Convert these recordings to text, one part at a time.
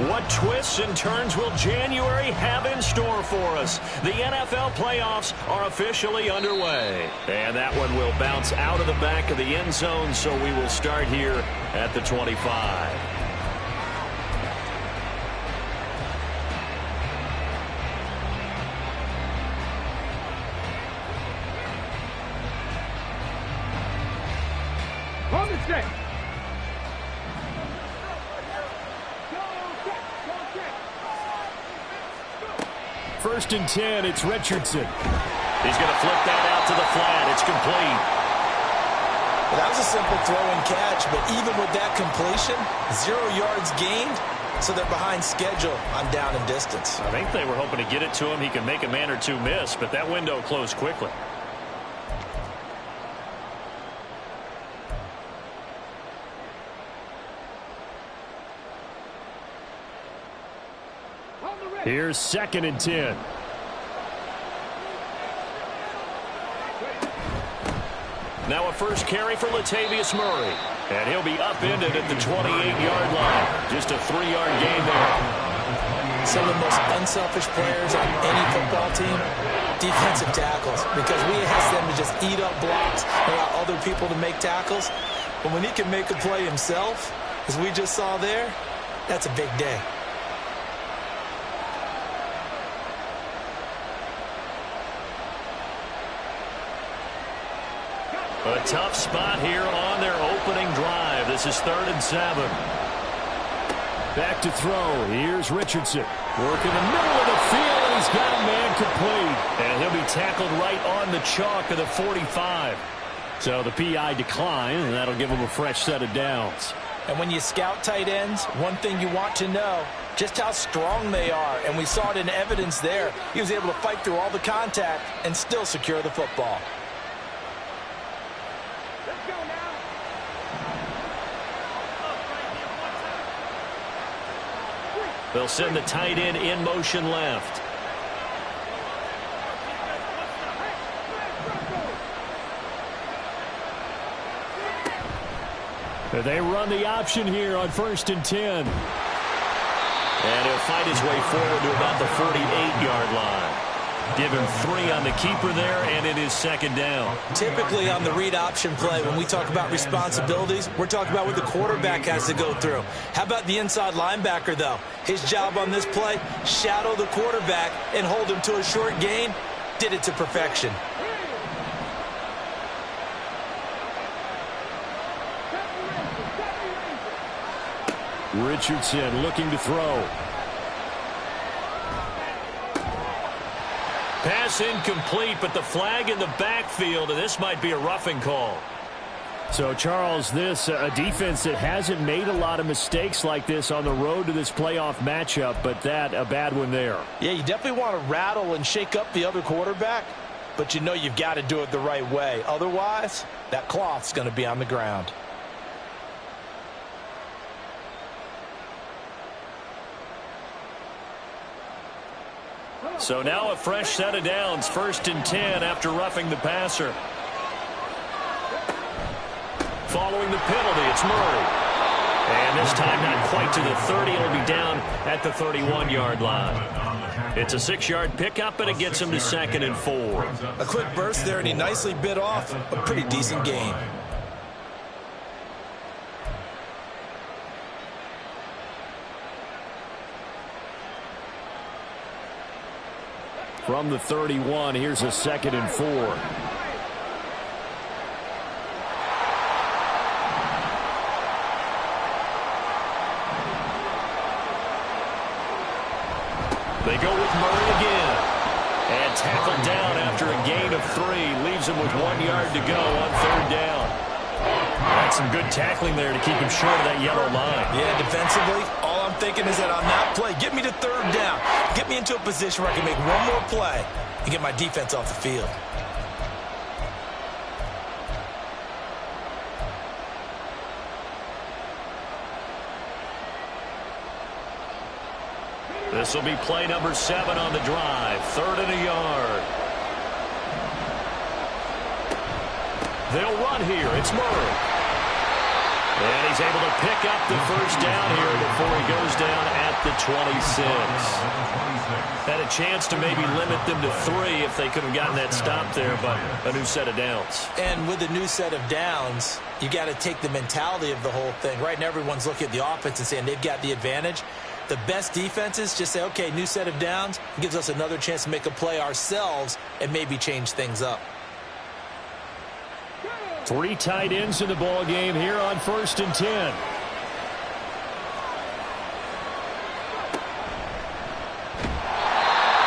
What twists and turns will January have in store for us? The NFL playoffs are officially underway. And that one will bounce out of the back of the end zone, so we will start here at the 25. On the set. First and 10, it's Richardson. He's going to flip that out to the flat. It's complete. Well, that was a simple throw and catch, but even with that completion, 0 yards gained, so they're behind schedule on down and distance. I think they were hoping to get it to him. He could make a man or two miss, but that window closed quickly. Here's second and 10. Now a first carry for Latavius Murray. And he'll be upended at the 28-yard line. Just a 3-yard gain there. Some of the most unselfish players on any football team, defensive tackles, because we ask them to just eat up blocks and allow other people to make tackles. But when he can make a play himself, as we just saw there, that's a big day. A tough spot here on their opening drive. This is 3rd and 7. Back to throw. Here's Richardson. Working the middle of the field, and he's got a man complete. And he'll be tackled right on the chalk of the 45. So the PI decline, and that'll give him a fresh set of downs. And when you scout tight ends, one thing you want to know, just how strong they are. And we saw it in evidence there. He was able to fight through all the contact and still secure the football. They'll send the tight end in motion left. They run the option here on 1st and 10. And he'll fight his way forward to about the 48-yard line. Give him 3 on the keeper there, and it is 2nd down. Typically on the read option play, when we talk about responsibilities, we're talking about what the quarterback has to go through. How about the inside linebacker, though? His job on this play, shadow the quarterback and hold him to a short gain. Did it to perfection. Richardson looking to throw. Pass incomplete, but the flag in the backfield, and this might be a roughing call. So, Charles, this a defense that hasn't made a lot of mistakes like this on the road to this playoff matchup, but that a bad one there. Yeah, you definitely want to rattle and shake up the other quarterback, but you know you've got to do it the right way. Otherwise, that cloth's going to be on the ground. So now a fresh set of downs, 1st and 10 after roughing the passer. Following the penalty, it's Murray. And this time not quite to the 30. It'll be down at the 31-yard line. It's a 6-yard pickup, and it gets him to 2nd and 4. A quick burst there, and he nicely bit off a pretty decent gain. From the 31, here's a 2nd and 4. They go with Murray again. And tackled down after a gain of 3. Leaves him with 1 yard to go on 3rd down. That's some good tackling there to keep him short of that yellow line. Yeah, defensively, all I'm thinking is that on that play, get me to 3rd down. Get me into a position where I can make one more play and get my defense off the field. This will be play number 7 on the drive. 3rd and a yard. They'll run here. It's Murray. And he's able to pick up the first down here before he goes down at the 26. Had a chance to maybe limit them to 3 if they could have gotten that stop there, but a new set of downs. And with a new set of downs, you got to take the mentality of the whole thing. Right now, everyone's looking at the offense and saying they've got the advantage. The best defenses just say, okay, new set of downs. It gives us another chance to make a play ourselves and maybe change things up. 3 tight ends in the ball game here on 1st and 10.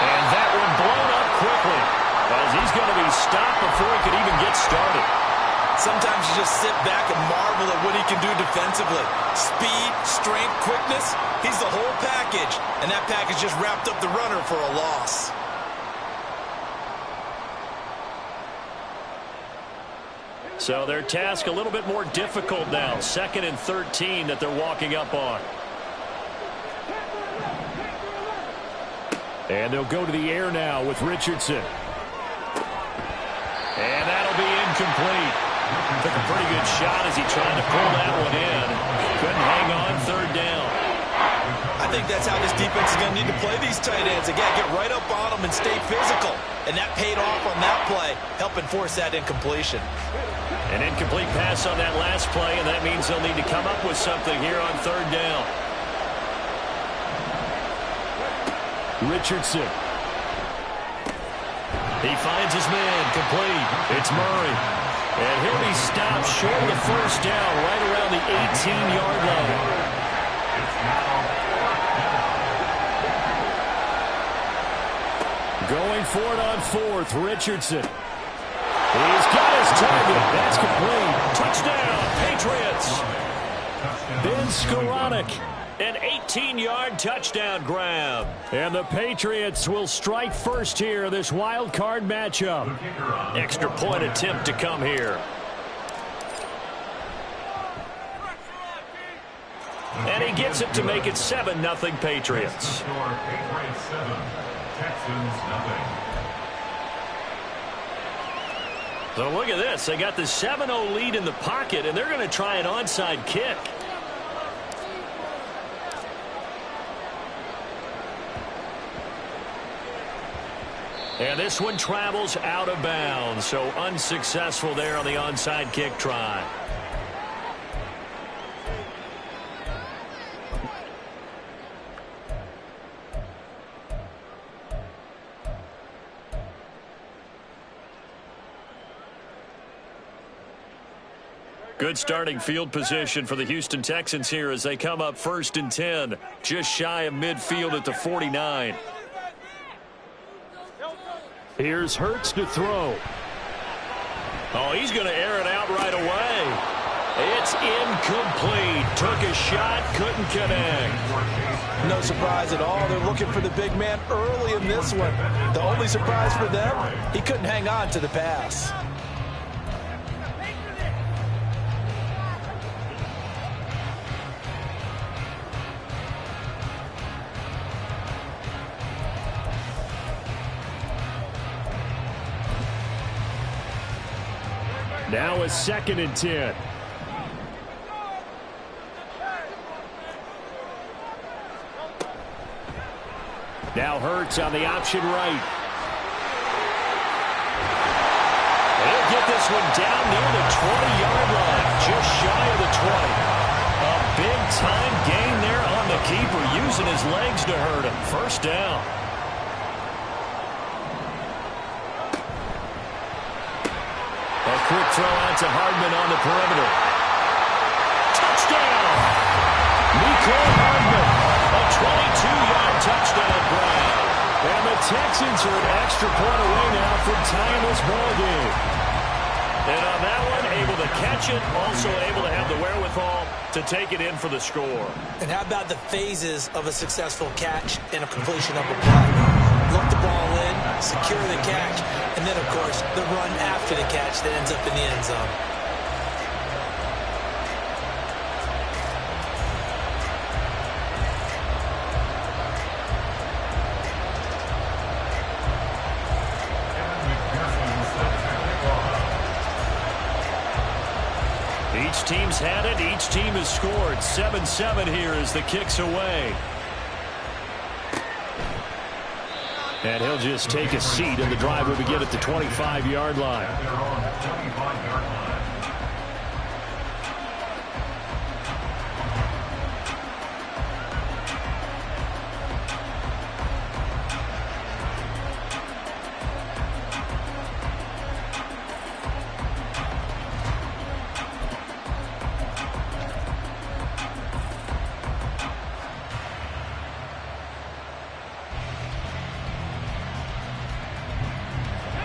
And that one blown up quickly, as he's going to be stopped before he could even get started. Sometimes you just sit back and marvel at what he can do defensively. Speed, strength, quickness, he's the whole package. And that package just wrapped up the runner for a loss. So their task a little bit more difficult now. 2nd and 13 that they're walking up on. And they'll go to the air now with Richardson. And that'll be incomplete. Took a pretty good shot as he tried to pull that one in. Couldn't hang on 3rd down. I think that's how this defense is going to need to play these tight ends. They got to get right up on them and stay physical. And that paid off on that play, helping force that incompletion. An incomplete pass on that last play, and that means they'll need to come up with something here on 3rd down. Richardson. He finds his man, complete. It's Murray. And he'll be stopped short of the 1st down, right around the 18-yard line. Going for it on 4th, Richardson. He's got his target. That's complete. Touchdown, Patriots. Ben Skoranek, an 18-yard touchdown grab. And the Patriots will strike first here, this wild card matchup. Extra point attempt to come here. And he gets it to make it 7-0 Patriots. Patriots 7, Texans 0. So look at this. They got the 7-0 lead in the pocket, and they're going to try an onside kick. And this one travels out of bounds, so unsuccessful there on the onside kick try. Good starting field position for the Houston Texans here as they come up 1st and 10, just shy of midfield at the 49. Here's Hurts to throw. Oh, he's going to air it out right away. It's incomplete. Took a shot, couldn't connect. No surprise at all. They're looking for the big man early in this one. The only surprise for them, he couldn't hang on to the pass. Now a 2nd and 10. Now Hurts on the option right. He'll get this one down near the 20-yard line, just shy of the 20. A big-time gain there on the keeper, using his legs to hurt him. 1st down. A quick throw out to Hardman on the perimeter. Touchdown! Mecole Hardman, a 22-yard touchdown grab. And the Texans are an extra point away now from tying this ball game. And on that one, able to catch it, also able to have the wherewithal to take it in for the score. And how about the phases of a successful catch and a completion of a play? Look the ball in, secure the catch, and then, of course, the run after the catch that ends up in the end zone. Each team's had it. Each team has scored. 7-7 here as the kick's away. And he'll just take a seat, and the drive will begin at the 25-yard line.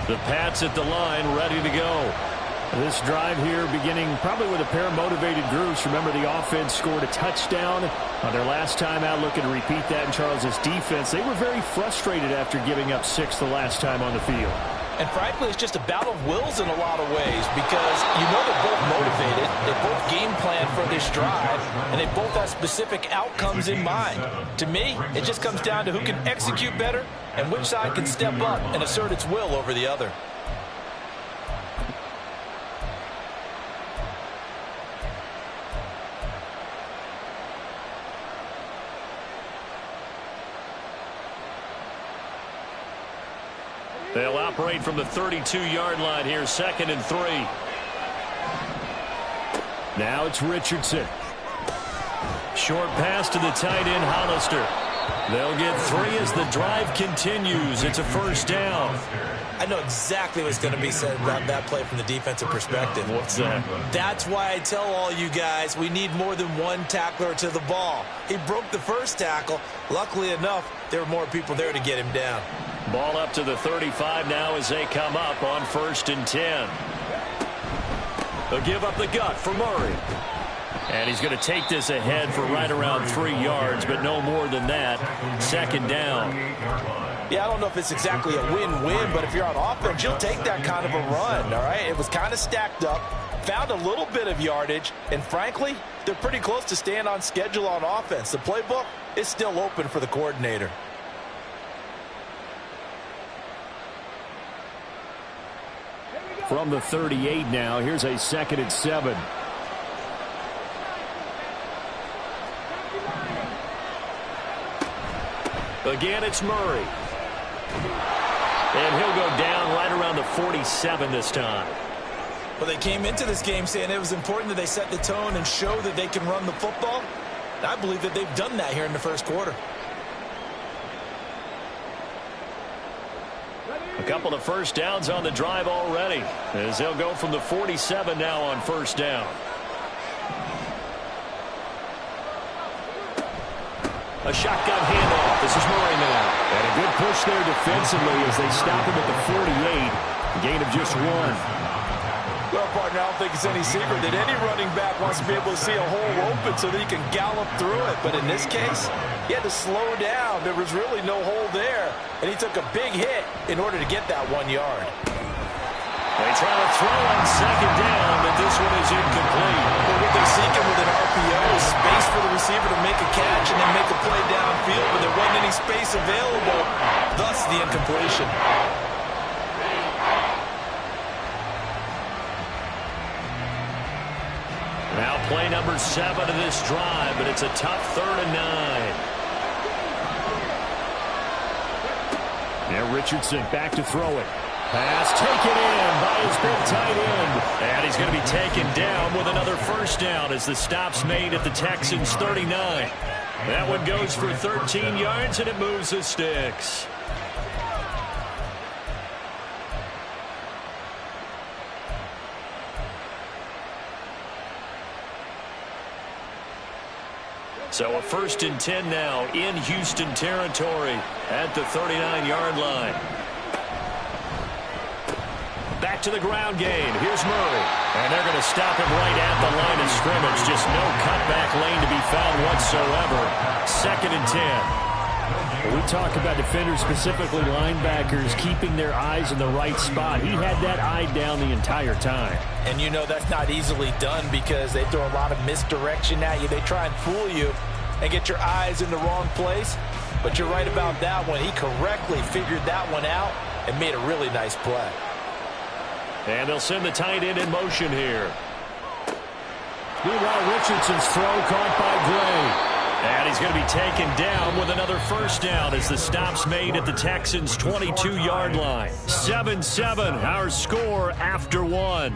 The Pats at the line, ready to go. This drive here beginning probably with a pair of motivated groups. Remember, the offense scored a touchdown on their last time out, looking to repeat that in Charles's defense. They were very frustrated after giving up 6 the last time on the field. And frankly, it's just a battle of wills in a lot of ways because you know they're both motivated, they both game plan for this drive, and they both have specific outcomes in mind. To me, it just comes down to who can execute better and which side can step up and assert its will over the other. They'll operate from the 32-yard line here, 2nd and 3. Now it's Richardson. Short pass to the tight end, Hollister. They'll get 3 as the drive continues. It's a first down. I know exactly what's going to be said about that play from the defensive perspective. What's that? That's why I tell all you guys we need more than one tackler to the ball. He broke the first tackle. Luckily enough, there were more people there to get him down. Ball up to the 35 now as they come up on 1st and 10. They'll give up the gut for Murray. And he's going to take this ahead for right around 3 yards, but no more than that. 2nd down. Yeah, I don't know if it's exactly a win-win, but if you're on offense, you'll take that kind of a run, all right? It was kind of stacked up, found a little bit of yardage, and frankly, they're pretty close to staying on schedule on offense. The playbook is still open for the coordinator. From the 38 now, here's a 2nd and 7. Again, it's Murray. And he'll go down right around the 47 this time. Well, they came into this game saying it was important that they set the tone and show that they can run the football. I believe that they've done that here in the first quarter. A couple of first downs on the drive already, as they'll go from the 47 now on 1st down. A shotgun handoff. This is Murray now. And a good push there defensively as they stop him at the 48. Gain of just 1. Well, partner, I don't think it's any secret that any running back wants to be able to see a hole open so that he can gallop through it. But in this case, he had to slow down. There was really no hole there. And he took a big hit in order to get that 1 yard. They try to throw on 2nd down, but this one is incomplete. Well, what they're seeking with an RPO is space for the receiver to make a catch and then make a play downfield, but there wasn't any space available, thus the incompletion. Now play number 7 of this drive, but it's a tough 3rd and 9. Now Richardson back to throw it. Pass taken in by his big tight end. And he's going to be taken down with another first down as the stop's made at the Texans' 39. That one goes for 13 yards, and it moves the sticks. So a 1st and 10 now in Houston territory at the 39-yard line. Back to the ground game. Here's Murray. And they're going to stop him right at the line of scrimmage. Just no cutback lane to be found whatsoever. 2nd and 10. We talk about defenders, specifically linebackers, keeping their eyes in the right spot. He had that eye down the entire time. And you know that's not easily done because they throw a lot of misdirection at you. They try and fool you and get your eyes in the wrong place. But you're right about that one. He correctly figured that one out and made a really nice play. And they'll send the tight end in motion here. Meanwhile, Richardson's throw caught by Gray. And he's going to be taken down with another first down as the stop's made at the Texans' 22-yard line. 7-7, our score after one.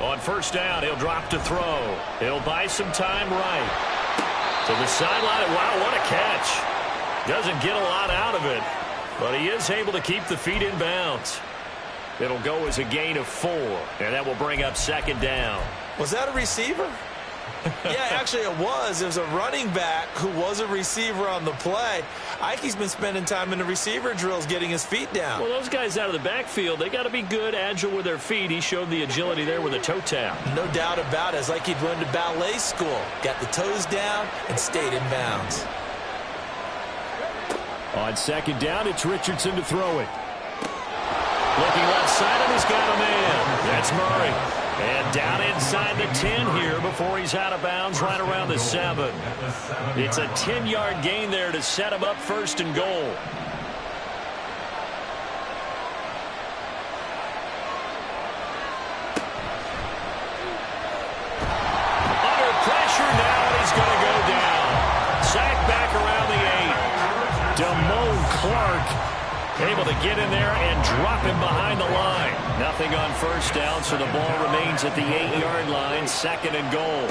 On first down, he'll drop to throw. He'll buy some time right. To the sideline. Wow, what a catch. Doesn't get a lot out of it, but he is able to keep the feet in bounds. It'll go as a gain of 4, and that will bring up second down. Was that a receiver? Yeah, actually it was. It was a running back who was a receiver on the play. Ike's been spending time in the receiver drills getting his feet down. Well, those guys out of the backfield, they got to be good, agile with their feet. He showed the agility there with a toe tap. No doubt about it. It's like he'd run to ballet school. Got the toes down and stayed in bounds. On second down, it's Richardson to throw it. Looking left side, and he's got a man. That's Murray. And down inside the 10 here before he's out of bounds right around the 7. It's a 10-yard gain there to set him up first and goal. Under pressure now, and he's going to go down. Sacked back around the 8. Damone Clark able to get in there and drop him behind the line. Nothing on first down, so the ball remains at the 8-yard line, second and goal.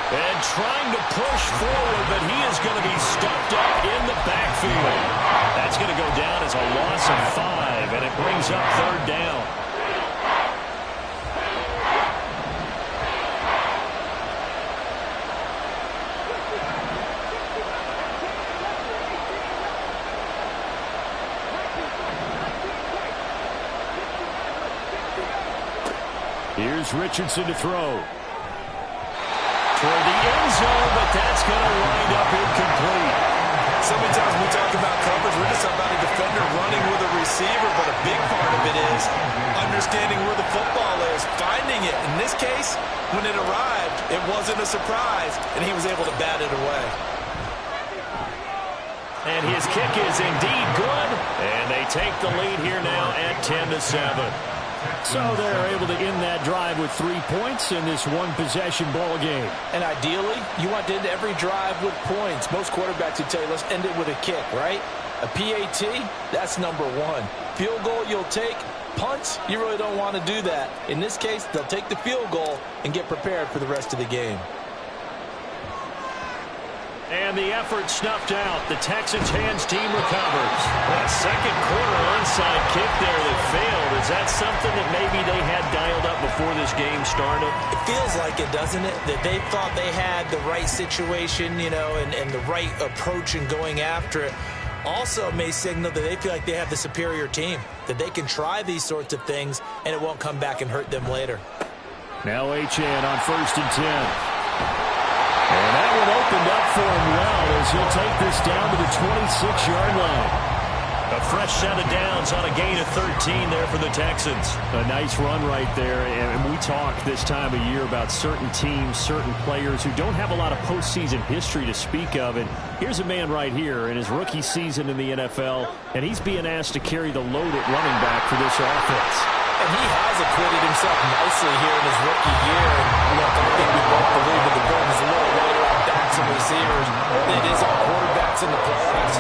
And trying to push forward, but he is going to be stuffed up in the backfield. That's going to go down as a loss of 5, and it brings up third down. Here's Richardson to throw. Toward the end zone, but that's going to wind up incomplete. So many times we talk about coverage, we're just talking about a defender running with a receiver, but a big part of it is understanding where the football is, finding it. In this case, when it arrived, it wasn't a surprise, and he was able to bat it away. And his kick is indeed good, and they take the lead here now at 10-7. So they're able to end that drive with 3 points in this one-possession ball game. And ideally, you want to end every drive with points. Most quarterbacks would tell you, let's end it with a kick, right? A PAT, that's number 1. Field goal you'll take. Punts, you really don't want to do that. In this case, they'll take the field goal and get prepared for the rest of the game. And the effort snuffed out. The Texans hands team recovers. That second quarter onside kick there that failed. Is that something that maybe they had dialed up before this game started? It feels like it, doesn't it? That they thought they had the right situation, you know, and the right approach in going after it. Also may signal that they feel like they have the superior team, that they can try these sorts of things and it won't come back and hurt them later. Now Achane on first and 10. And that one opened up for him well as he'll take this down to the 26-yard line. A fresh set of downs on a gain of 13 there for the Texans. A nice run right there. And we talk this time of year about certain teams, certain players who don't have a lot of postseason history to speak of. And here's a man right here in his rookie season in the NFL, and he's being asked to carry the load at running back for this offense. And he has acquitted himself nicely here in his rookie year. And look, I think we both believe that the burden is a little lighter on backs and receivers than it is on quarterbacks in the playoffs.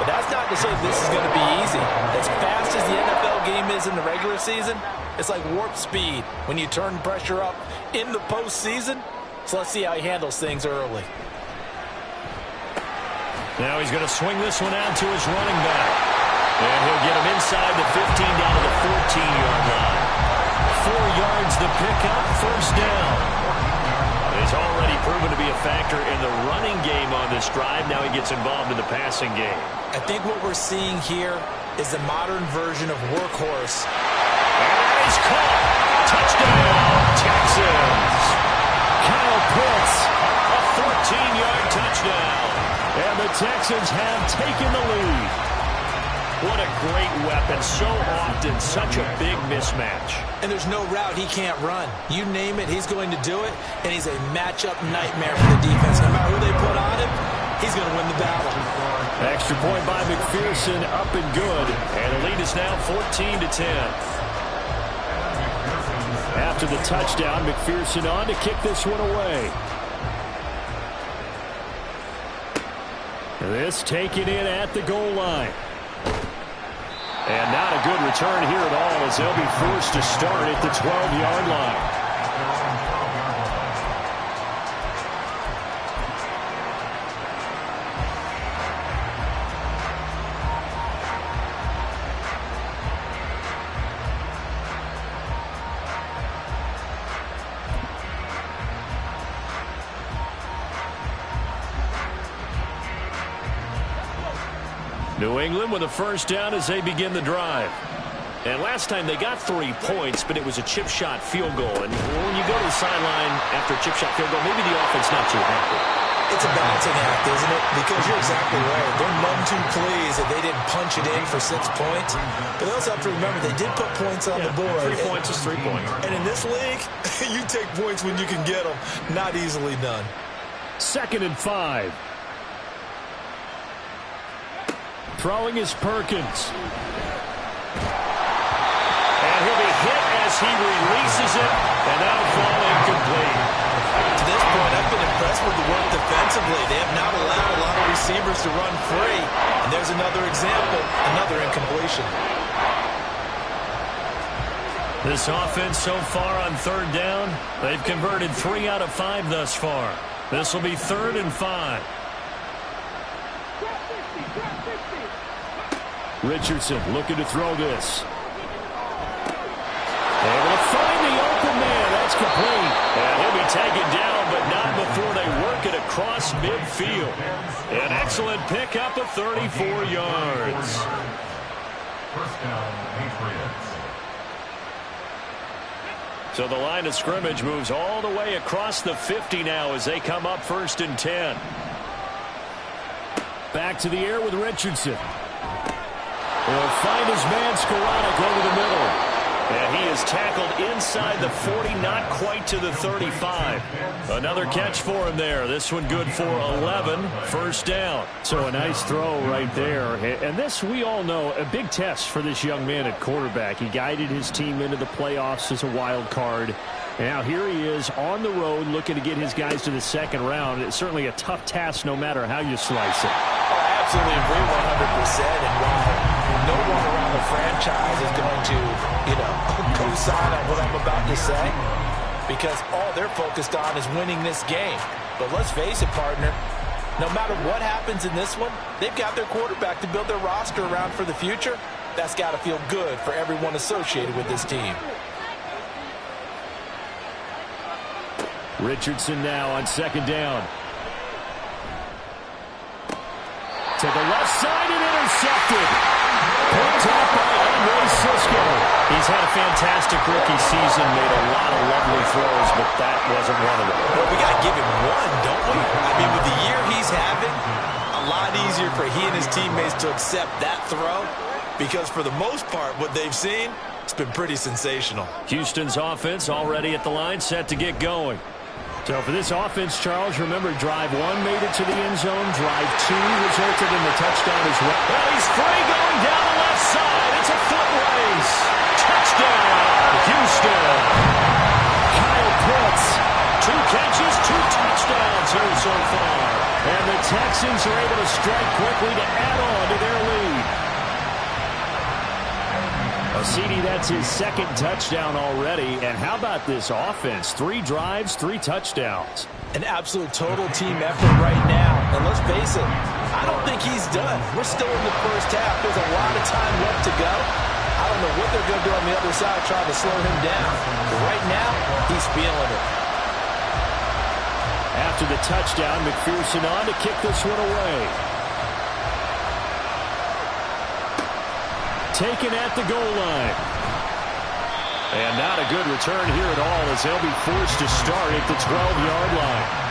But that's not to say this is going to be easy. As fast as the NFL game is in the regular season, it's like warp speed when you turn pressure up in the postseason. So let's see how he handles things early. Now he's going to swing this one out to his running back. And he'll get him inside the 15 down to the 14-yard line. 4 yards the pickup, first down. He's already proven to be a factor in the running game on this drive. Now he gets involved in the passing game. I think what we're seeing here is the modern version of workhorse. And that is caught. Touchdown. Texans. Kyle Pitts, a 14-yard touchdown. And the Texans have taken the lead. What a great weapon. So often, such a big mismatch. And there's no route he can't run. You name it, he's going to do it, and he's a matchup nightmare for the defense. No matter who they put on him, he's going to win the battle. Extra point by McPherson, up and good. And the lead is now 14-10. After the touchdown, McPherson on to kick this one away. This taken in at the goal line. And not a good return here at all as they'll be forced to start at the 12-yard line. New England with a first down as they begin the drive. And last time they got 3 points, but it was a chip shot field goal. And when you go to the sideline after a chip shot field goal, maybe the offense not too happy. It's a balancing act, isn't it? Because you're exactly right. They're none too pleased that they didn't punch it in for 6 points. But they also have to remember they did put points on the board. 3 points is 3 points. And in this league, you take points when you can get them. Not easily done. 2nd and 5. Throwing is Perkins. And he'll be hit as he releases it, and that'll fall incomplete. To this point, I've been impressed with the work defensively. They have not allowed a lot of receivers to run free. And there's another example, another incompletion. This offense so far on 3rd down, they've converted 3 out of 5 thus far. This will be 3rd and 5. Richardson looking to throw this. Able to find the open man. That's complete. And he'll be taken down, but not before they work it across midfield. An excellent pickup of 34 yards. First down, Patriots. So the line of scrimmage moves all the way across the 50 now as they come up 1st and 10. Back to the air with Richardson. He'll find his man Skoranek over the middle. And he is tackled inside the 40, not quite to the 35. Another catch for him there. This one good for 11, 1st down. So a nice throw right there. And this, we all know, a big test for this young man at quarterback. He guided his team into the playoffs as a wild card. And now here he is on the road looking to get his guys to the 2nd round. It's certainly a tough task no matter how you slice it. I absolutely agree 100%. And while no one around the franchise is going to, co-sign on what I'm about to say, because all they're focused on is winning this game. But let's face it, partner, no matter what happens in this one, they've got their quarterback to build their roster around for the future. That's got to feel good for everyone associated with this team. Richardson now on 2nd down. To the left side and intercepted. Picked up by Andre Cisco. He's had a fantastic rookie season, made a lot of lovely throws, but that wasn't one of them. Well, we got to give him one, don't we? I mean, with the year he's having, a lot easier for he and his teammates to accept that throw, because for the most part, what they've seen, it's been pretty sensational. Houston's offense already at the line, set to get going. So for this offense, Charles, remember, drive 1 made it to the end zone. Drive 2 resulted in the touchdown as well. Well, he's free going down the left side. It's a foot race. Touchdown, Houston. Kyle Pitts. 2 catches, 2 touchdowns here so far. And the Texans are able to strike quickly to add on to their lead. CD, that's his 2nd touchdown already. And how about this offense? 3 drives, 3 touchdowns. An absolute total team effort right now. And let's face it, I don't think he's done. We're still in the first half. There's a lot of time left to go. I don't know what they're going to do on the other side trying to slow him down. But right now, he's feeling it. After the touchdown, McPherson on to kick this one away. Taken at the goal line. And not a good return here at all as they'll be forced to start at the 12-yard line.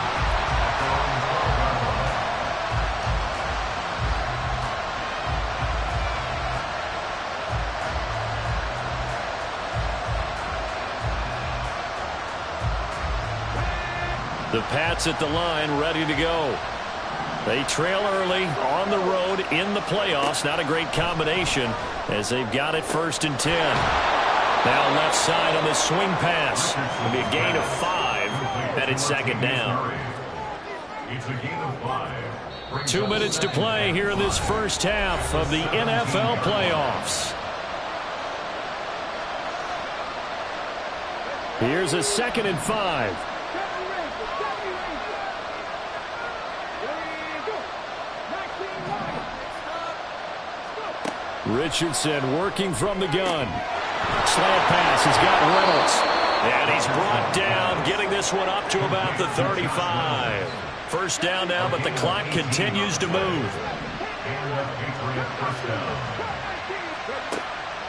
The Pats at the line, ready to go. They trail early on the road in the playoffs. Not a great combination as they've got it 1st and 10. Now left side on the swing pass. It'll be a gain of 5, and it's 2nd down. It's a gain of 5. 2 minutes to play here in this first half of the NFL playoffs. Here's a 2nd and 5. Richardson working from the gun. Slant pass has got Reynolds. And he's brought down, getting this one up to about the 35. 1st down now, but the clock continues to move.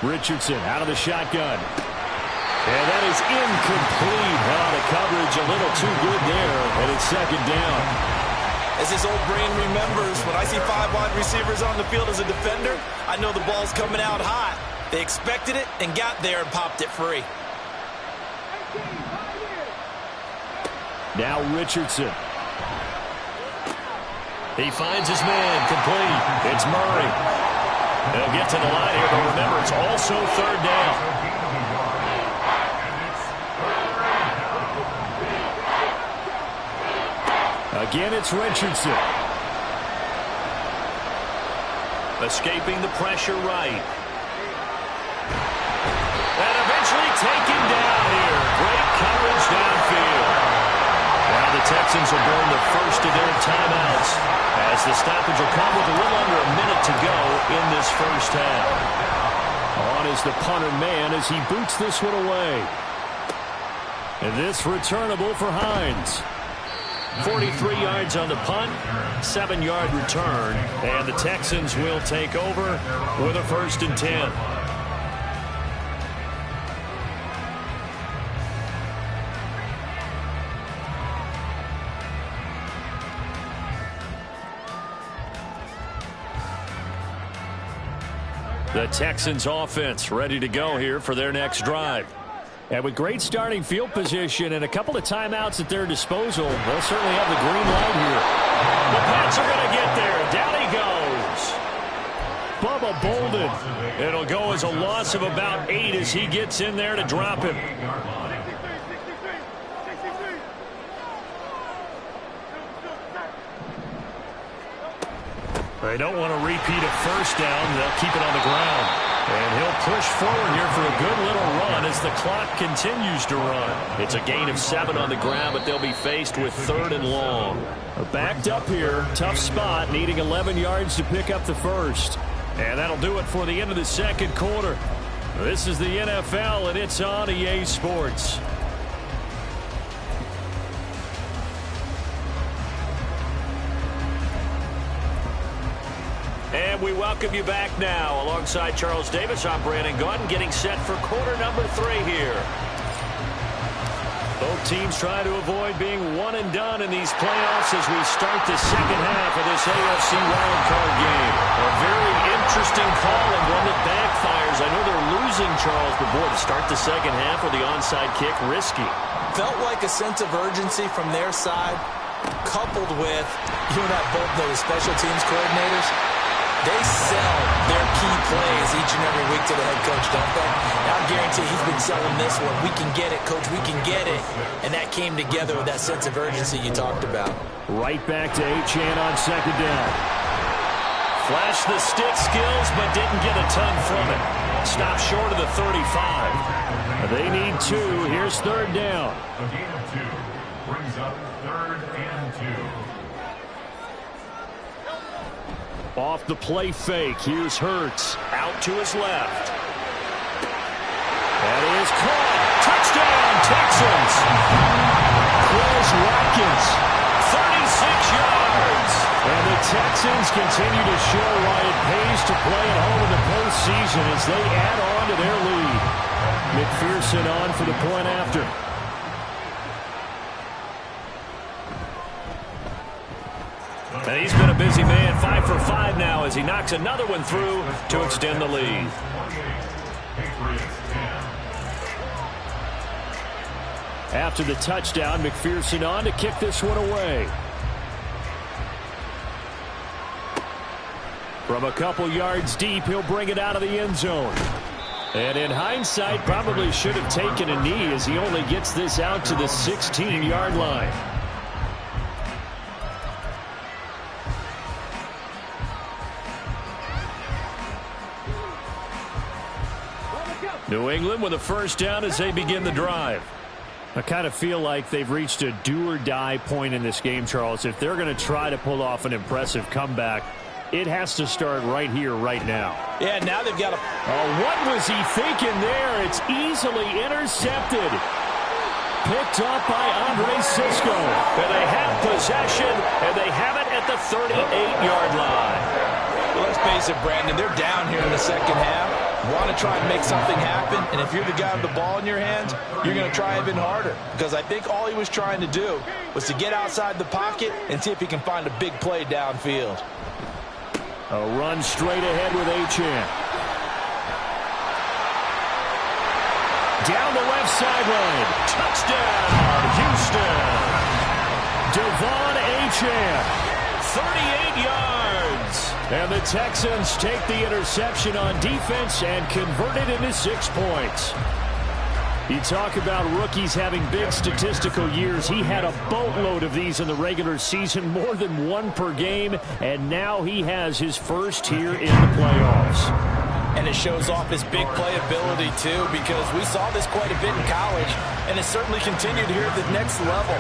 Richardson out of the shotgun. And that is incomplete. The coverage a little too good there, and it's 2nd down. As his old brain remembers, when I see 5 wide receivers on the field as a defender, I know the ball's coming out hot. They expected it and got there and popped it free. Now Richardson. He finds his man, complete. It's Murray. They'll get to the line here, but remember, it's also 3rd down. Again, it's Richardson. Escaping the pressure right. And eventually taken down here. Great coverage downfield. Now the Texans will burn the first of their timeouts as the stoppage will come with a little under a minute to go in this first half. On is the punter man as he boots this one away. And this returnable for Hines. 43 yards on the punt, 7-yard return, and the Texans will take over with a 1st and 10. The Texans offense ready to go here for their next drive. And with great starting field position and a couple of timeouts at their disposal, they'll certainly have the green light here. The Pats are going to get there. Down he goes. Bubba Bolden. It'll go as a loss of about 8 as he gets in there to drop him. They don't want to repeat a 1st down. They'll keep it on the ground. And he'll push forward here for a good little run as the clock continues to run. It's a gain of 7 on the ground, but they'll be faced with 3rd and long. Backed up here, tough spot, needing 11 yards to pick up the first. And that'll do it for the end of the 2nd quarter. This is the NFL, and it's on EA Sports. And we welcome you back now. Alongside Charles Davis, I'm Brandon Gaudin, getting set for quarter number 3 here. Both teams try to avoid being one and done in these playoffs as we start the 2nd half of this AFC wildcard game. A very interesting call and one that backfires. I know they're losing, Charles, but boy, to start the 2nd half with the onside kick, risky. Felt like a sense of urgency from their side, coupled with, you and I both know the special teams coordinators. They sell their key plays each and every week to the head coach, don't they? I guarantee he's been selling this one. We can get it, coach. We can get it. And that came together with that sense of urgency you talked about. Right back to Achane on 2nd down. Flashed the stick skills, but didn't get a ton from it. Stopped short of the 35. They need 2. Here's 3rd down. A gain of 2 brings up 3rd and 2. Off the play fake. Here's Hurts. Out to his left. That is caught. Touchdown, Texans. Chris Watkins. 36 yards. And the Texans continue to show why it pays to play at home in the postseason as they add on to their lead. McPherson on for the point after. And he's been a busy man, 5 for 5 now as he knocks another one through to extend the lead. After the touchdown, McPherson on to kick this one away. From a couple yards deep, he'll bring it out of the end zone. And in hindsight, probably should have taken a knee as he only gets this out to the 16-yard line. New England with a first down as they begin the drive. I kind of feel like they've reached a do-or-die point in this game, Charles. If they're going to try to pull off an impressive comeback, it has to start right here, right now. Yeah, now they've got to... Oh, what was he thinking there? It's easily intercepted. Picked up by Andre Sisco. And they have possession, and they have it at the 38-yard line. Well, let's face it, Brandon, they're down here in the second half. Want to try and make something happen, and if you're the guy with the ball in your hands, you're going to try even harder. Because I think all he was trying to do was to get outside the pocket and see if he can find a big play downfield. A run straight ahead with Achane. Down the left sideline. Touchdown, Houston. Devon Achane. 38 yards. And the Texans take the interception on defense and convert it into 6 points. You talk about rookies having big statistical years. He had a boatload of these in the regular season, more than 1 per game, and now he has his first here in the playoffs. And it shows off his big play ability, too, because we saw this quite a bit in college, and it certainly continued here at the next level.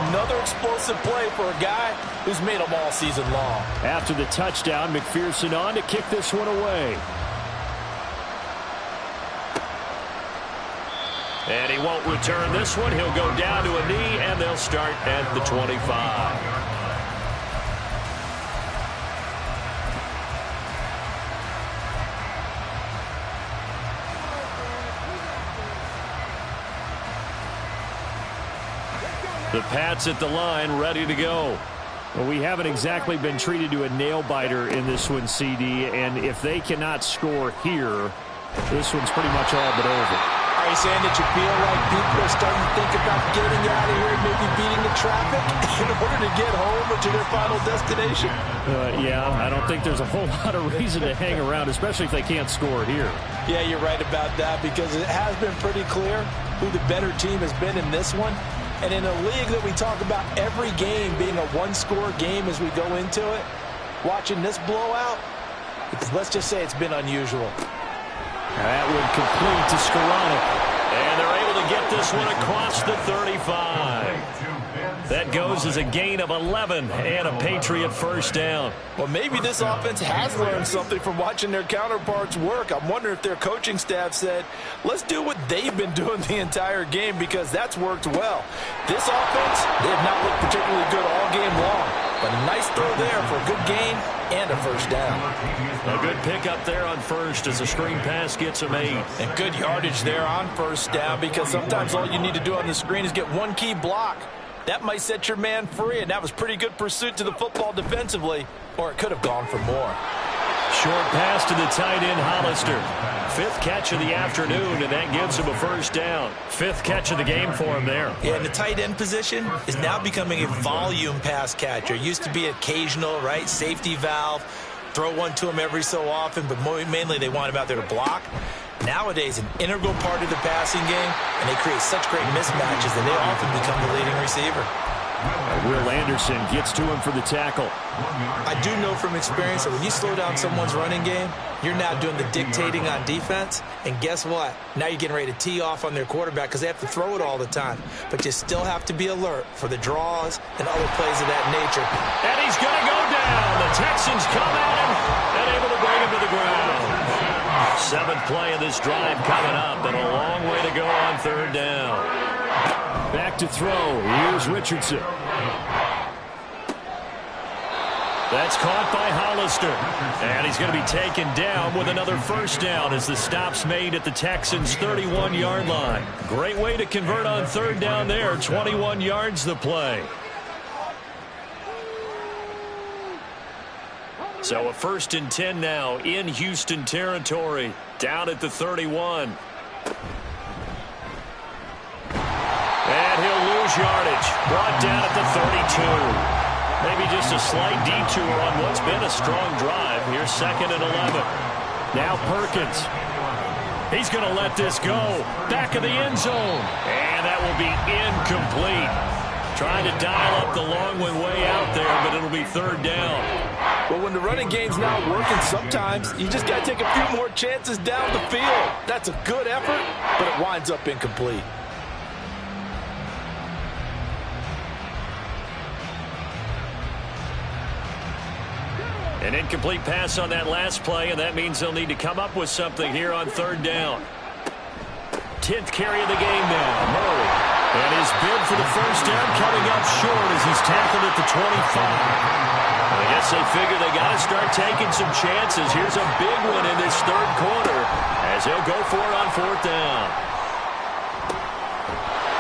Another explosive play for a guy who's made them all season long. After the touchdown, McPherson on to kick this one away. And he won't return this one. He'll go down to a knee, and they'll start at the 25. The Pats at the line, ready to go. Well, we haven't exactly been treated to a nail-biter in this one, CD, and if they cannot score here, this one's pretty much all but over. Are you saying that you feel like people are starting to think about getting out of here and maybe beating the traffic in order to get home or to their final destination? Yeah, I don't think there's a whole lot of reason to hang around, especially if they can't score here. Yeah, you're right about that because it has been pretty clear who the better team has been in this one. And in a league that we talk about every game being a one-score game as we go into it, watching this blowout, let's just say it's been unusual. That would complete to Skoranek. And they're able to get this one across the 35. That goes as a gain of 11 and a Patriot first down. Well, maybe this offense has learned something from watching their counterparts work. I'm wondering if their coaching staff said, let's do what they've been doing the entire game because that's worked well. This offense, they have not looked particularly good all game long. But a nice throw there for a good gain and a first down. A good pickup there on first as the screen pass gets him 8. And good yardage there on first down because sometimes all you need to do on the screen is get one key block. That might set your man free, and that was pretty good pursuit to the football defensively, or it could have gone for more. Short pass to the tight end, Hollister. 5th catch of the afternoon, and that gives him a first down. 5th catch of the game for him there. Yeah, and the tight end position is now becoming a volume pass catcher. Used to be occasional, right? Safety valve. Throw one to him every so often, but mainly they want him out there to block. Nowadays, an integral part of the passing game, and they create such great mismatches that they often become the leading receiver. Will Anderson gets to him for the tackle. I do know from experience that when you slow down someone's running game, you're now doing the dictating on defense. And guess what? Now you're getting ready to tee off on their quarterback because they have to throw it all the time. But you still have to be alert for the draws and other plays of that nature. And he's going to go down. The Texans come at him and able to bring him to the ground. 7th play of this drive coming up, and a long way to go on 3rd down. Back to throw. Here's Richardson. That's caught by Hollister. And he's going to be taken down with another first down as the stop's made at the Texans' 31-yard line. Great way to convert on third down there. 21 yards the play. So a 1st and 10 now in Houston territory. Down at the 31. And he'll lose yardage. Brought down at the 32. Maybe just a slight detour on what's been a strong drive. Here's 2nd and 11. Now Perkins. He's going to let this go. Back of the end zone. And that will be incomplete. Trying to dial up the long one way out there, but it'll be 3rd down. Well, when the running game's not working, sometimes you just got to take a few more chances down the field. That's a good effort, but it winds up incomplete. An incomplete pass on that last play, and that means they'll need to come up with something here on 3rd down. 10th carry of the game now. Murray. And his bid for the first down coming up short as he's tackled at the 25. I guess they figure they got to start taking some chances. Here's a big one in this 3rd quarter as he'll go for it on 4th down.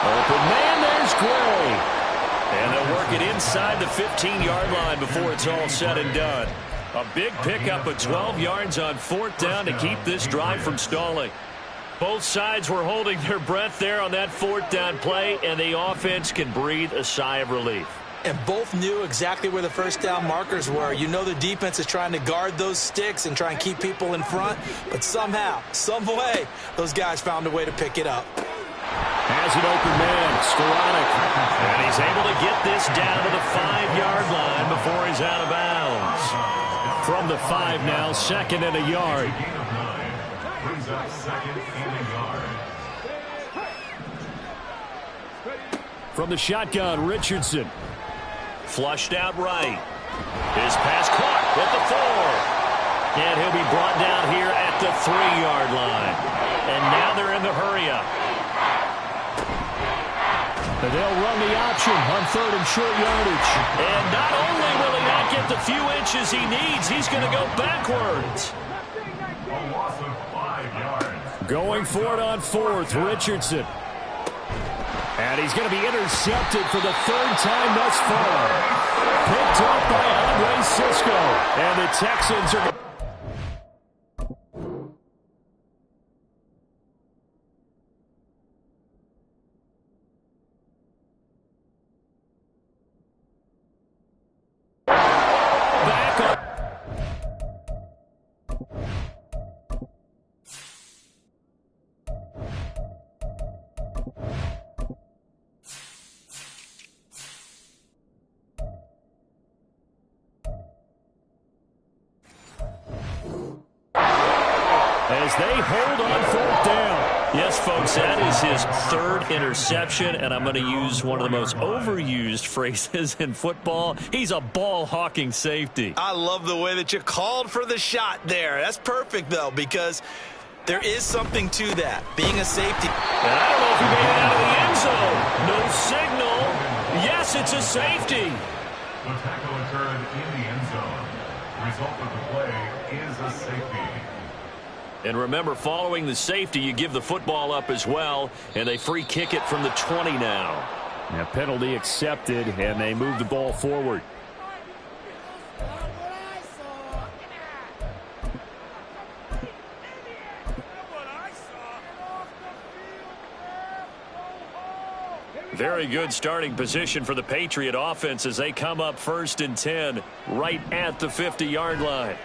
Open man, there's Gray. And they'll work it inside the 15-yard line before it's all said and done. A big pickup of 12 yards on 4th down to keep this drive from stalling. Both sides were holding their breath there on that 4th down play, and the offense can breathe a sigh of relief. And both knew exactly where the first down markers were. You know the defense is trying to guard those sticks and try and keep people in front, but somehow, some way, those guys found a way to pick it up. Has an open man, Skoranek. And he's able to get this down to the 5-yard line before he's out of bounds. From the 5 now, 2nd and a yard. Brings up 2nd and a yard. From the shotgun, Richardson. Flushed out right. His pass caught at the 4. And he'll be brought down here at the 3-yard line. And now they're in the hurry-up. And they'll run the option on 3rd and short yardage. And not only will he not get the few inches he needs, he's going to go backwards. A loss of 5 yards. Going for it on 4th, Richardson. And he's going to be intercepted for the 3rd time thus far. Picked up by Andre Cisco. And the Texans are... as they hold on 4th down. Yes, folks, that is his 3rd interception, and I'm going to use one of the most overused phrases in football. He's a ball-hawking safety. I love the way that you called for the shot there. That's perfect, though, because there is something to that, being a safety. And I don't know if he made it out of the end zone. No signal. Yes, it's a safety. The tackle occurred in the end zone. Result of the play is a safety. And remember, following the safety, you give the football up as well, and they free kick it from the 20 now. Now penalty accepted, and they move the ball forward. Very good starting position for the Patriot offense as they come up 1st and 10 right at the 50-yard line.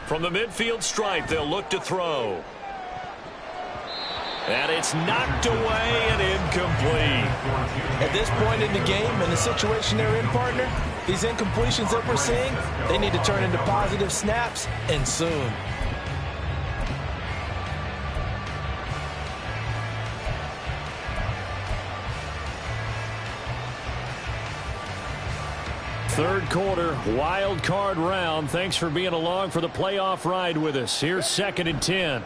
From the midfield stripe, they'll look to throw. And it's knocked away and incomplete. At this point in the game and the situation they're in, partner, these incompletions that we're seeing, they need to turn into positive snaps, and soon. Third quarter, wild card round. Thanks for being along for the playoff ride with us. Here's 2nd and 10.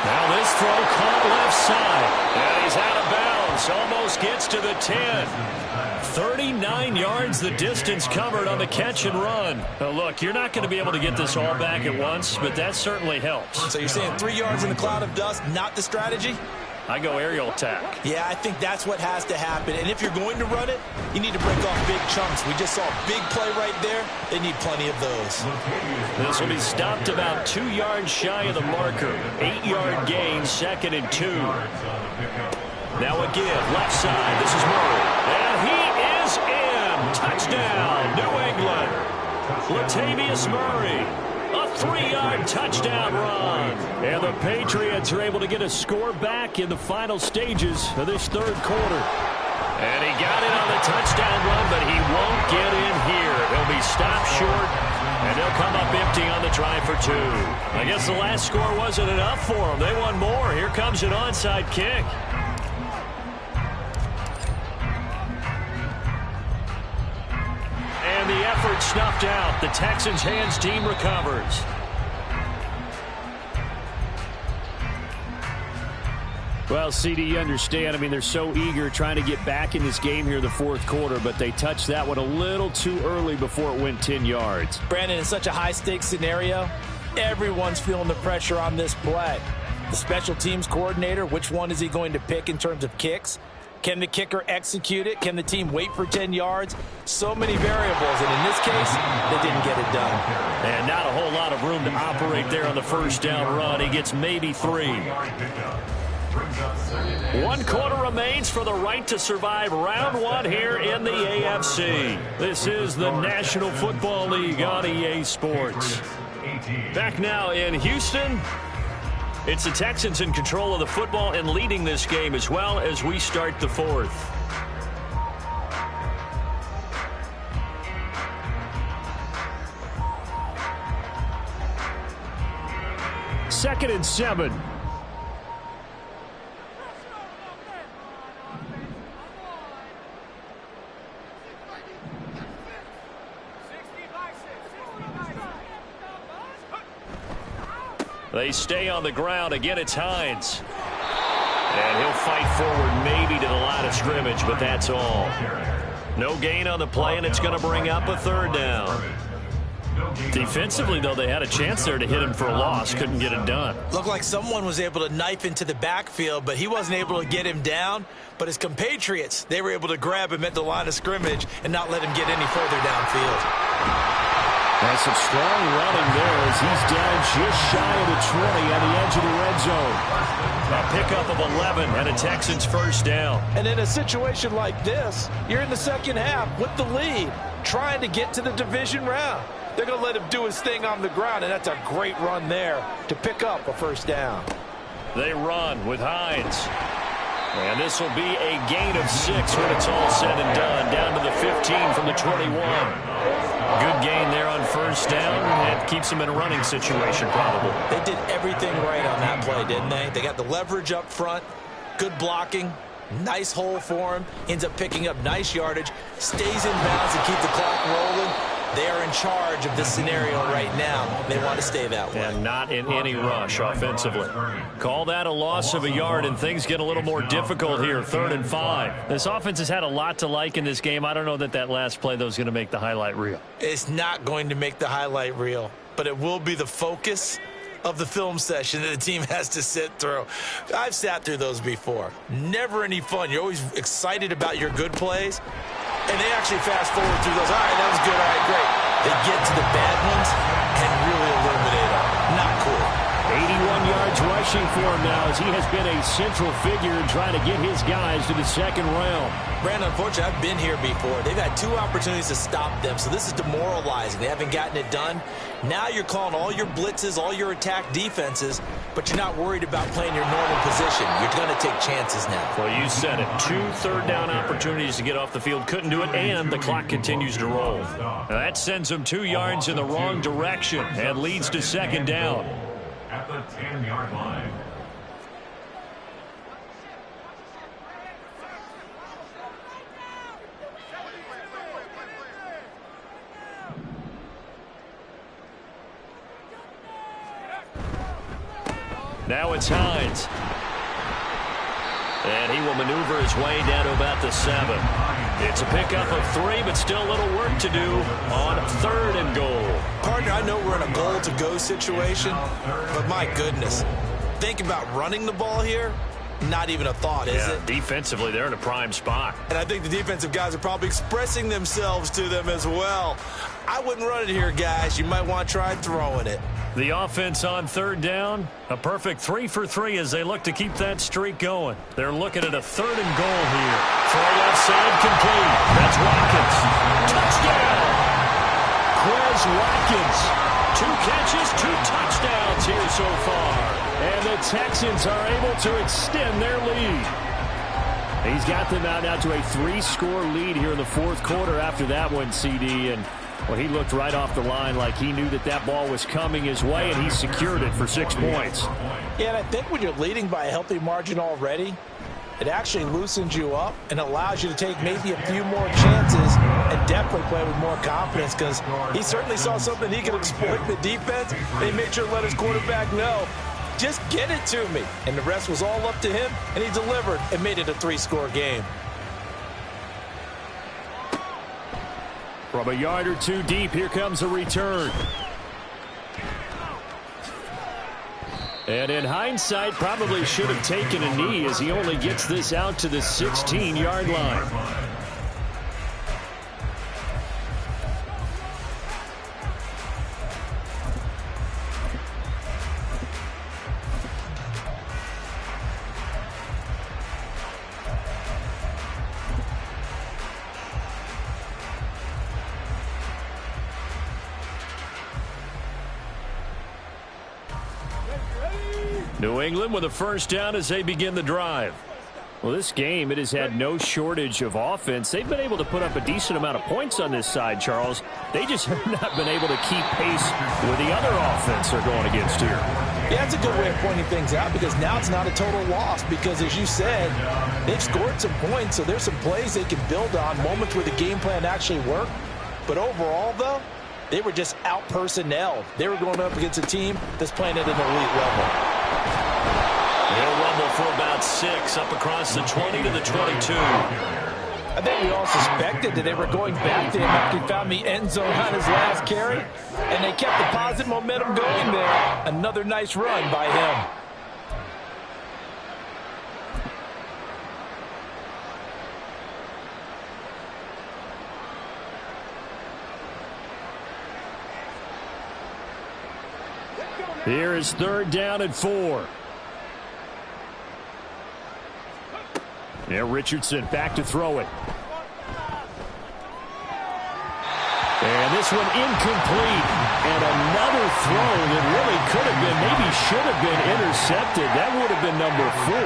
Now this throw caught left side. And he's out of bounds This almost gets to the 10. 39 yards the distance covered on the catch and run. Now look, you're not going to be able to get this all back at once, but that certainly helps. So you're saying 3 yards in the cloud of dust, not the strategy? I go aerial attack. Yeah, I think that's what has to happen. And if you're going to run it, you need to break off big chunks. We just saw a big play right there. They need plenty of those. This will be stopped about 2 yards shy of the marker. 8-yard gain, 2nd and 2. Now a give, left side. This is Murray. And he is in. Touchdown, New England. Latavius Murray. A 3-yard touchdown run. And the Patriots are able to get a score back in the final stages of this third quarter. And he got it on the touchdown run, but he won't get in here. He'll be stopped short, and they'll come up empty on the try for 2. I guess the last score wasn't enough for them. They want more. Here comes an onside kick. And the effort snuffed out. The Texans' hands team recovers. Well, CD, you understand. I mean, they're so eager trying to get back in this game here in the fourth quarter, but they touched that one a little too early before it went 10 yards. Brandon, in such a high-stakes scenario, everyone's feeling the pressure on this play. The special teams coordinator, which one is he going to pick in terms of kicks? Can the kicker execute it? Can the team wait for 10 yards? So many variables, and in this case, they didn't get it done. And not a whole lot of room to operate there on the first down run. He gets maybe 3. 1 quarter remains for the right to survive round 1 here in the AFC. This is the National Football League on EA Sports. Back now in Houston. It's the Texans in control of the football and leading this game as well as we start the fourth. Second and 7. They stay on the ground. Again, it's Hines. And he'll fight forward maybe to the line of scrimmage, but that's all. No gain on the play, and it's going to bring up a 3rd down. Defensively, though, they had a chance there to hit him for a loss. Couldn't get it done. Looked like someone was able to knife into the backfield, but he wasn't able to get him down. But his compatriots, they were able to grab him at the line of scrimmage and not let him get any further downfield. That's some strong running there as he's down just shy of the 20 on the edge of the red zone. A pickup of 11 and a Texans first down. And in a situation like this, you're in the second half with the lead, trying to get to the division round. They're going to let him do his thing on the ground, and that's a great run there to pick up a first down. They run with Hines. And this will be a gain of 6 when it's all said and done. Down to the 15 from the 21. Good gain there on first down. That keeps them in a running situation probably. They did everything right on that play, didn't they? They got the leverage up front, good blocking, nice hole for him, ends up picking up nice yardage, stays in bounds to keep the clock rolling. They are in charge of this scenario right now. They want to stay that way. And not in any rush offensively. Call that a loss of a yard, and things get a little more difficult here. 3rd and 5. This offense has had a lot to like in this game. I don't know that last play, though, is going to make the highlight reel. It's not going to make the highlight reel, but it will be the focus of the film session that the team has to sit through. I've sat through those before. Never any fun. You're always excited about your good plays. And they actually fast forward through those. All right, that was good. All right, great. They get to the bad ones and really illuminate them. Not cool. 81 yards rushing for him now as he has been a central figure in trying to get his guys to the second round. Brandon, unfortunately, I've been here before. They've had 2 opportunities to stop them, so this is demoralizing. They haven't gotten it done. Now you're calling all your blitzes, all your attack defenses, but you're not worried about playing your normal position. You're going to take chances now. Well, you said it. 2 third-down opportunities to get off the field. Couldn't do it, and the clock continues to roll. Now that sends them 2 yards in the wrong direction and leads to second down. At the 10-yard line. Now it's Hines. And he will maneuver his way down to about the 7. It's a pickup of 3, but still a little work to do on 3rd and goal. Partner, I know we're in a goal-to-go situation, but my goodness, think about running the ball here. Not even a thought, is it? Defensively, they're in a prime spot. And I think the defensive guys are probably expressing themselves to them as well. I wouldn't run it here, guys. You might want to try throwing it. The offense on 3rd down, a perfect 3 for 3 as they look to keep that streak going. They're looking at a 3rd and goal here. Throw left side complete. That's Watkins. Touchdown! Quez Watkins, 2 catches, 2 touchdowns here so far. And the Texans are able to extend their lead. He's got them out now to a 3-score lead here in the 4th quarter after that one, CD. And well, he looked right off the line like he knew that that ball was coming his way, and he secured it for 6 points. Yeah, and I think when you're leading by a healthy margin already, it actually loosens you up and allows you to take maybe a few more chances and definitely play with more confidence, because he certainly saw something he could exploit the defense. They made sure to let his quarterback know, just get it to me. And the rest was all up to him, and he delivered and made it a 3-score game. From a yard or 2 deep, here comes a return. And in hindsight, probably should have taken a knee as he only gets this out to the 16-yard line. New England with a 1st down as they begin the drive. Well, this game, it has had no shortage of offense. They've been able to put up a decent amount of points on this side, Charles. They just have not been able to keep pace with the other offense they're going against here. Yeah, that's a good way of pointing things out, because now it's not a total loss, because as you said, they've scored some points, so there's some plays they can build on, moments where the game plan actually worked. But overall, though, they were just out-personnelled. They were going up against a team that's playing at an elite level. He'll rumble for about 6 up across the 20 to the 22. I think we all suspected that they were going back to him after he found the end zone on his last carry, and they kept the positive momentum going there. Another nice run by him. Here is 3rd down and 4. Yeah, Richardson back to throw it. And this one incomplete. And another throw that really could have been, maybe should have been intercepted. That would have been number 4.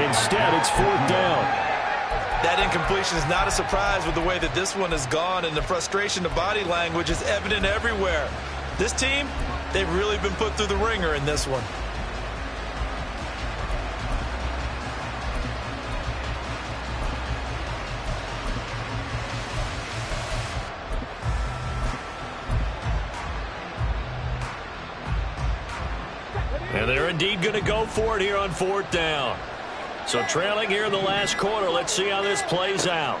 Instead, it's 4th down. That incompletion is not a surprise with the way that this one has gone, and the frustration, the body language is evident everywhere. This team, they've really been put through the ringer in this one. And they're indeed going to go for it here on 4th down. So trailing here in the last quarter. Let's see how this plays out.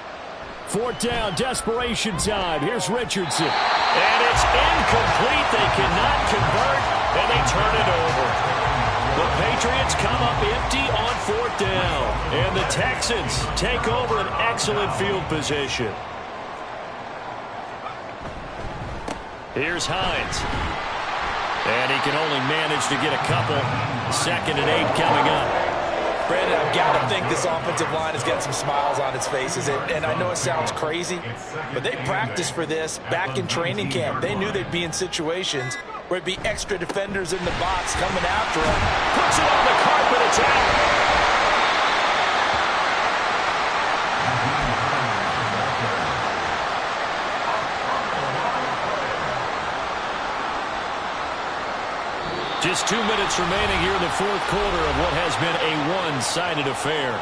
4th down, desperation time. Here's Richardson. And it's incomplete. They cannot convert, and they turn it over. The Patriots come up empty on 4th down. And the Texans take over an excellent field position. Here's Hines. And he can only manage to get a couple. 2nd and 8 coming up. Brandon, I've got to think this offensive line has got some smiles on its faces. And I know it sounds crazy, but they practiced for this back in training camp. They knew they'd be in situations where it'd be extra defenders in the box coming after them. Puts it on the carpet. It's out. Just 2 minutes remaining here in the 4th quarter of what has been a one-sided affair.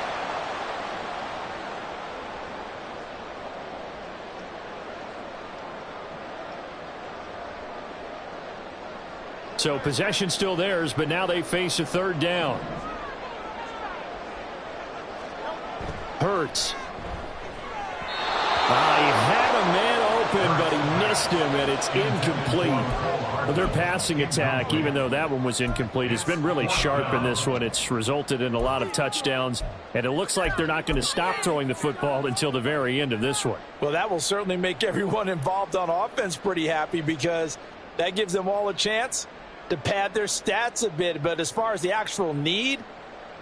So possession still theirs, but now they face a 3rd down. Hurts. He had a man open, but he missed him, and it's incomplete. But their passing attack, even though that one was incomplete, has been really sharp in this one. It's resulted in a lot of touchdowns, and it looks like they're not going to stop throwing the football until the very end of this one. Well, that will certainly make everyone involved on offense pretty happy, because that gives them all a chance to pad their stats a bit. But as far as the actual need,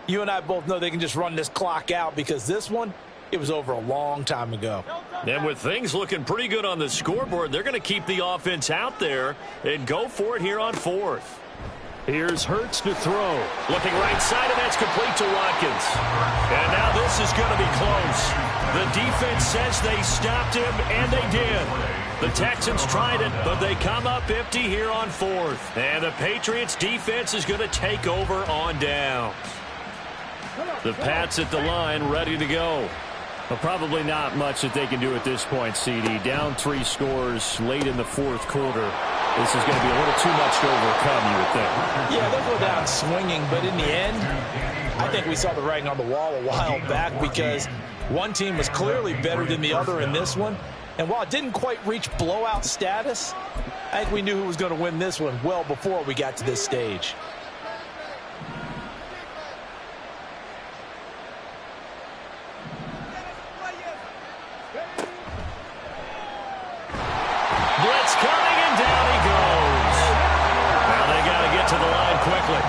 you and I both know they can just run this clock out, because this one, it was over a long time ago. And with things looking pretty good on the scoreboard, they're going to keep the offense out there and go for it here on fourth. Here's Hurts to throw. Looking right side, and that's complete to Watkins. And now this is going to be close. The defense says they stopped him, and they did. The Texans tried it, but they come up empty here on fourth. And the Patriots defense is going to take over on downs. The Pats at the line, ready to go. Well, probably not much that they can do at this point, CD. Down 3 scores late in the fourth quarter. This is going to be a little too much to overcome, you would think. Yeah, they'll go down swinging, but in the end, I think we saw the writing on the wall a while back, because one team was clearly better than the other in this one. And while it didn't quite reach blowout status, I think we knew who was going to win this one well before we got to this stage. Blitz coming, and down he goes. Well, they got to get to the line quickly.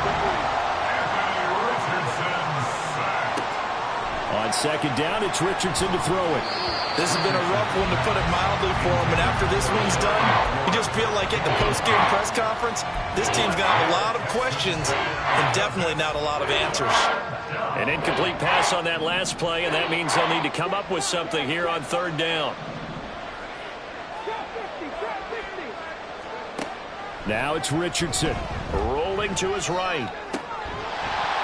On second down, it's Richardson to throw it. This has been a rough one, to put it mildly, for him. And after this one's done, you just feel like at the post-game press conference, this team's got a lot of questions and definitely not a lot of answers. An incomplete pass on that last play, and that means they'll need to come up with something here on third down. Now it's Richardson. Rolling to his right.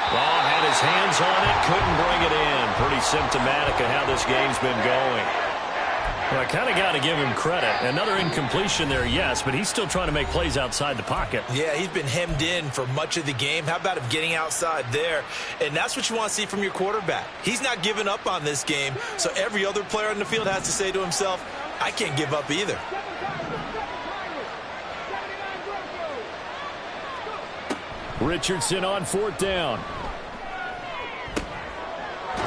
Oh, had his hands on it, couldn't bring it in. Pretty symptomatic of how this game's been going. Well, I kind of got to give him credit. Another incompletion there, yes, but he's still trying to make plays outside the pocket. Yeah, he's been hemmed in for much of the game. How about him getting outside there? And that's what you want to see from your quarterback. He's not giving up on this game, so every other player on the field has to say to himself, I can't give up either. Richardson on fourth down.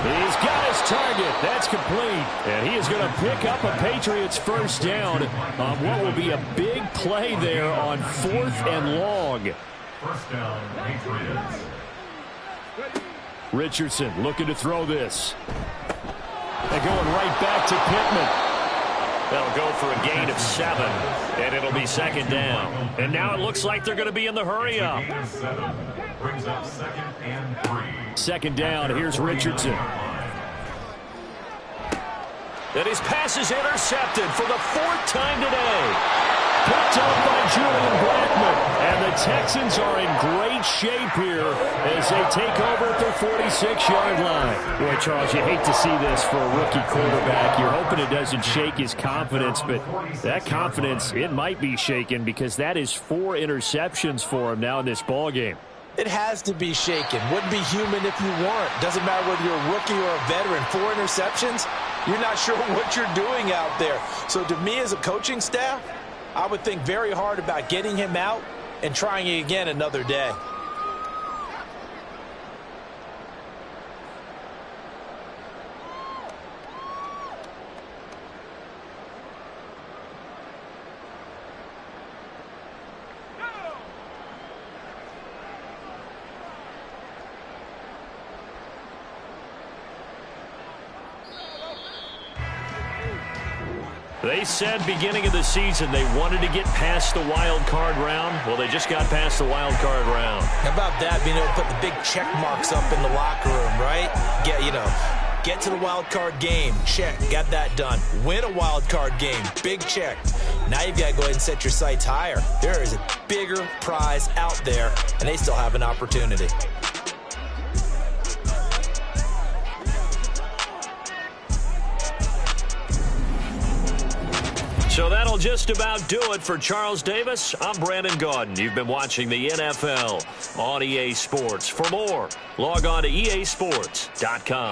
He's got his target. That's complete. And he is going to pick up a Patriots first down on what will be a big play there on 4th and long. First down, Patriots. Richardson looking to throw this. They're going right back to Pittman. That'll go for a gain of 7, and it'll be second down. And now it looks like they're going to be in the hurry up. Gain of 7 brings up second and 3. Second down, here's Richardson. And his pass is intercepted for the 4th time today. Picked up by Julian Blackmon. And the Texans are in great shape here as they take over at their 46-yard line. Boy, Charles, you hate to see this for a rookie quarterback. You're hoping it doesn't shake his confidence, but that confidence, it might be shaken, because that is 4 interceptions for him now in this ballgame. It has to be shaken. Wouldn't be human if you weren't. Doesn't matter whether you're a rookie or a veteran. 4 interceptions, you're not sure what you're doing out there. So to me as a coaching staff, I would think very hard about getting him out and trying it again another day. They said beginning of the season they wanted to get past the wild card round. Well, they just got past the wild card round. How about that, being able to put the big check marks up in the locker room, right? Get to the wild card game, check, got that done. Win a wild card game, big check. Now you've got to go ahead and set your sights higher. There is a bigger prize out there, and they still have an opportunity. So that'll just about do it for Charles Davis. I'm Brandon Gaudin. You've been watching the NFL on EA Sports. For more, log on to easports.com.